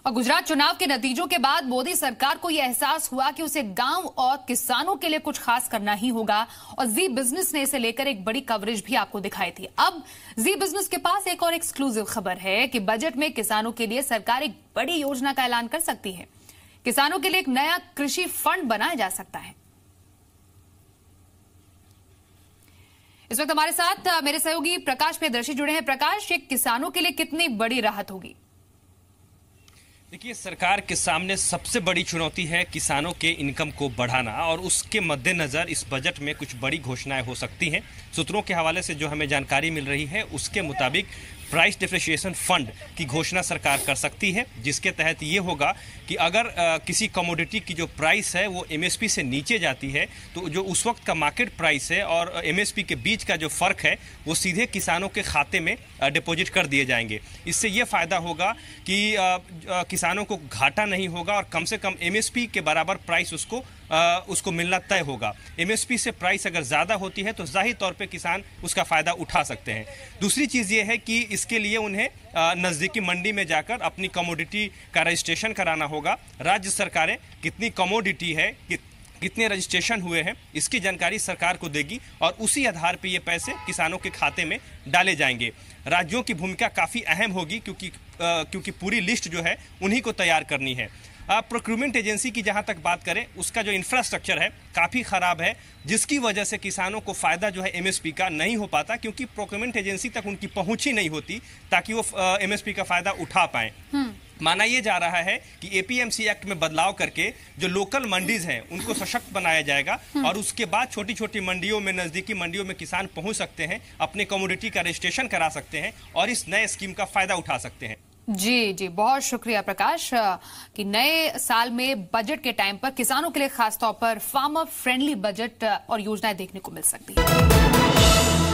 और गुजरात चुनाव के नतीजों के बाद मोदी सरकार को यह एहसास हुआ कि उसे गांव और किसानों के लिए कुछ खास करना ही होगा और जी बिजनेस ने इसे लेकर एक बड़ी कवरेज भी आपको दिखाई थी। अब जी बिजनेस के पास एक और एक्सक्लूसिव खबर है कि बजट में किसानों के लिए सरकार एक बड़ी योजना का ऐलान कर सकती है। किसानों के लिए एक नया कृषि फंड बनाया जा सकता है। इस वक्त हमारे साथ मेरे सहयोगी प्रकाश प्रियदर्शी जुड़े हैं। प्रकाश, ये किसानों के लिए कितनी बड़ी राहत होगी? देखिए, सरकार के सामने सबसे बड़ी चुनौती है किसानों के इनकम को बढ़ाना और उसके मद्देनजर इस बजट में कुछ बड़ी घोषणाएं हो सकती हैं। सूत्रों के हवाले से जो हमें जानकारी मिल रही है उसके मुताबिक प्राइस डिफ्रेशिएशन फंड की घोषणा सरकार कर सकती है, जिसके तहत ये होगा कि अगर किसी कमोडिटी की जो प्राइस है वो एमएसपी से नीचे जाती है तो जो उस वक्त का मार्केट प्राइस है और एमएसपी के बीच का जो फर्क है वो सीधे किसानों के खाते में डिपॉजिट कर दिए जाएंगे। इससे ये फायदा होगा कि किसानों को घाटा नहीं होगा और कम से कम एमएसपी के बराबर प्राइस उसको मिलना तय होगा। एमएसपी से प्राइस अगर ज़्यादा होती है तो जाहिर तौर पे किसान उसका फ़ायदा उठा सकते हैं। दूसरी चीज़ ये है कि इसके लिए उन्हें नज़दीकी मंडी में जाकर अपनी कमोडिटी का रजिस्ट्रेशन कराना होगा। राज्य सरकारें कितनी कमोडिटी है, कितने रजिस्ट्रेशन हुए हैं, इसकी जानकारी सरकार को देगी और उसी आधार पर ये पैसे किसानों के खाते में डाले जाएंगे। राज्यों की भूमिका काफ़ी अहम होगी क्योंकि पूरी लिस्ट जो है उन्हीं को तैयार करनी है। प्रोक्यूरमेंट एजेंसी की जहां तक बात करें, उसका जो इंफ्रास्ट्रक्चर है काफ़ी ख़राब है, जिसकी वजह से किसानों को फ़ायदा जो है एमएसपी का नहीं हो पाता क्योंकि प्रोक्यूरमेंट एजेंसी तक उनकी पहुंच ही नहीं होती ताकि वो एमएसपी का फ़ायदा उठा पाएँ। माना यह जा रहा है कि एपीएमसी एक्ट में बदलाव करके जो लोकल मंडीज हैं उनको सशक्त बनाया जाएगा और उसके बाद छोटी छोटी मंडियों में, नज़दीकी मंडियों में किसान पहुंच सकते हैं, अपने कमोडिटी का रजिस्ट्रेशन करा सकते हैं और इस नए स्कीम का फ़ायदा उठा सकते हैं। जी, बहुत शुक्रिया प्रकाश कि नए साल में बजट के टाइम पर किसानों के लिए खासतौर पर फार्मर फ्रेंडली बजट और योजनाएं देखने को मिल सकती है।